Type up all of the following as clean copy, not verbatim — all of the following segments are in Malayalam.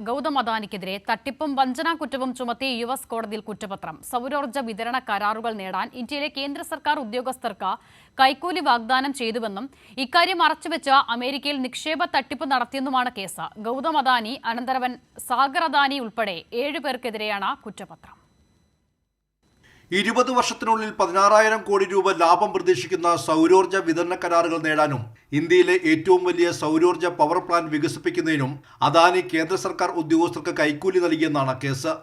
ഗൗതം അദാനിക്കെതിരെ തട്ടിപ്പും വഞ്ചനാ കുറ്റവും ചുമത്തി യുഎസ് കോടതിയിൽ കുറ്റപത്രം. സൗരോർജ്ജ വിതരണ കരാറുകൾ നേടാൻ ഇന്ത്യയിലെ കേന്ദ്ര സർക്കാർ ഉദ്യോഗസ്ഥർക്ക് കൈക്കൂലി വാഗ്ദാനം ചെയ്തുവെന്നും ഇക്കാര്യം മറച്ചുവെച്ച് അമേരിക്കയിൽ നിക്ഷേപ തട്ടിപ്പ് നടത്തിയെന്നുമാണ് കേസ്. ഗൗതം അദാനി, അനന്തരവൻ സാഗർ അദാനി ഉൾപ്പെടെ 7 പേർക്കെതിരെയാണ് കുറ്റപത്രം. 20 വർഷത്തിനുള്ളിൽ 16,000 കോടി രൂപ ലാഭം പ്രതീക്ഷിക്കുന്ന സൗരോർജ്ജ വിതരണ കരാറുകൾ നേടാനും ഇന്ത്യയിലെ ഏറ്റവും വലിയ സൗരോർജ്ജ പവർ പ്ലാന്റ് വികസിപ്പിക്കുന്നതിനും അദാനി കേന്ദ്ര സർക്കാർ ഉദ്യോഗസ്ഥർക്ക് കൈക്കൂലി നൽകിയെന്നാണ് കേസ്.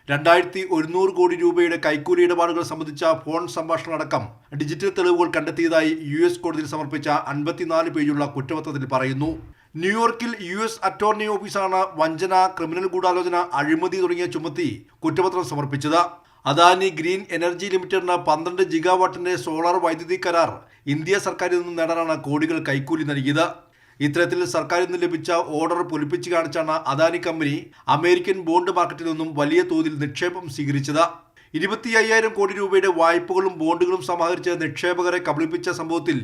2,100 കോടി രൂപയുടെ കൈക്കൂലി ഇടപാടുകൾ സംബന്ധിച്ച ഫോൺ സംഭാഷണമടക്കം ഡിജിറ്റൽ തെളിവുകൾ കണ്ടെത്തിയതായി US കോടതിയിൽ സമർപ്പിച്ച 54 പേജുള്ള കുറ്റപത്രത്തിൽ പറയുന്നു. ന്യൂയോർക്കിൽ US അറ്റോർണി ഓഫീസാണ് വഞ്ചന, ക്രിമിനൽ ഗൂഢാലോചന, അഴിമതി തുടങ്ങിയ ചുമത്തി കുറ്റപത്രം സമർപ്പിച്ചത്. അദാനി ഗ്രീൻ എനർജി ലിമിറ്റഡിന് 12 ജിഗാവാട്ടിന്റെ സോളാർ വൈദ്യുതി കരാർ ഇന്ത്യ സർക്കാരിൽ നിന്നും നേടാനാണ് കോടികൾ കൈക്കൂലി നൽകിയത്. ഇത്തരത്തിൽ സർക്കാരിൽ നിന്ന് ലഭിച്ച ഓർഡർ പൊലിപ്പിച്ച് കാണിച്ചാണ് അദാനി കമ്പനി അമേരിക്കൻ ബോണ്ട് മാർക്കറ്റിൽ നിന്നും വലിയ തോതിൽ നിക്ഷേപം സ്വീകരിച്ചത്. 25,000 കോടി രൂപയുടെ വായ്പകളും ബോണ്ടുകളും സമാഹരിച്ച് നിക്ഷേപകരെ കബളിപ്പിച്ച സംഭവത്തിൽ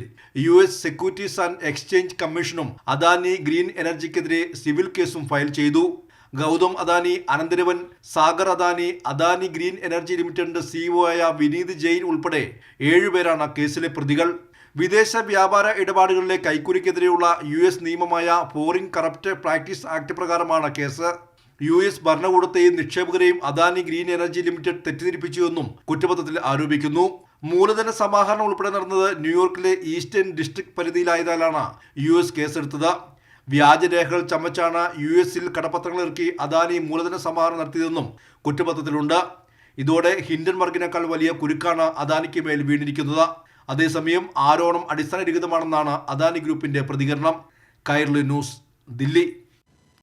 US സെക്യൂരിറ്റീസ് ആൻഡ് എക്സ്ചേഞ്ച് കമ്മീഷനും അദാനി ഗ്രീൻ എനർജിക്കെതിരെ സിവിൽ കേസും ഫയൽ ചെയ്തു. ഗൗതം അദാനി, അനന്തരവൻ സാഗർ അദാനി, അദാനി ഗ്രീൻ എനർജി ലിമിറ്റഡിന്റെ CEO ആയ വിനീത് ജെയിൻ ഉൾപ്പെടെ 7 പേരാണ് കേസിലെ പ്രതികൾ. വിദേശ വ്യാപാര ഇടപാടുകളിലെ കൈക്കൂലിക്കെതിരെയുള്ള US നിയമമായ ഫോറിൻ കറപ്റ്റ് പ്രാക്ടീസ് ആക്ട് പ്രകാരമാണ് കേസ്. US ഭരണകൂടത്തെയും നിക്ഷേപകരെയും അദാനി ഗ്രീൻ എനർജി ലിമിറ്റഡ് തെറ്റിദ്ധരിപ്പിച്ചുവെന്നും കുറ്റപത്രത്തിൽ ആരോപിക്കുന്നു. മൂലധന സമാഹരണം ഉൾപ്പെടെ നടന്നത് ന്യൂയോർക്കിലെ ഈസ്റ്റേൺ ഡിസ്ട്രിക്ട് പരിധിയിലായതിനാലാണ് US കേസെടുത്തത്. വ്യാജരേഖകൾ ചമച്ചാണ് US കടപ്പത്രങ്ങൾ ഇറക്കി അദാനി മൂലധന സമാഹരണം നടത്തിയതെന്നും കുറ്റപത്രത്തിലുണ്ട്. ഇതോടെ ഹിൻഡൻബർഗിനേക്കാൾ വലിയ കുരുക്കാണ് അദാനിക്ക് മേൽ വീണിരിക്കുന്നത്. അതേസമയം ആരോപണം അടിസ്ഥാനരഹിതമാണെന്നാണ് അദാനി ഗ്രൂപ്പിന്റെ പ്രതികരണം. കൈരളി ന്യൂസ്, ദില്ലി.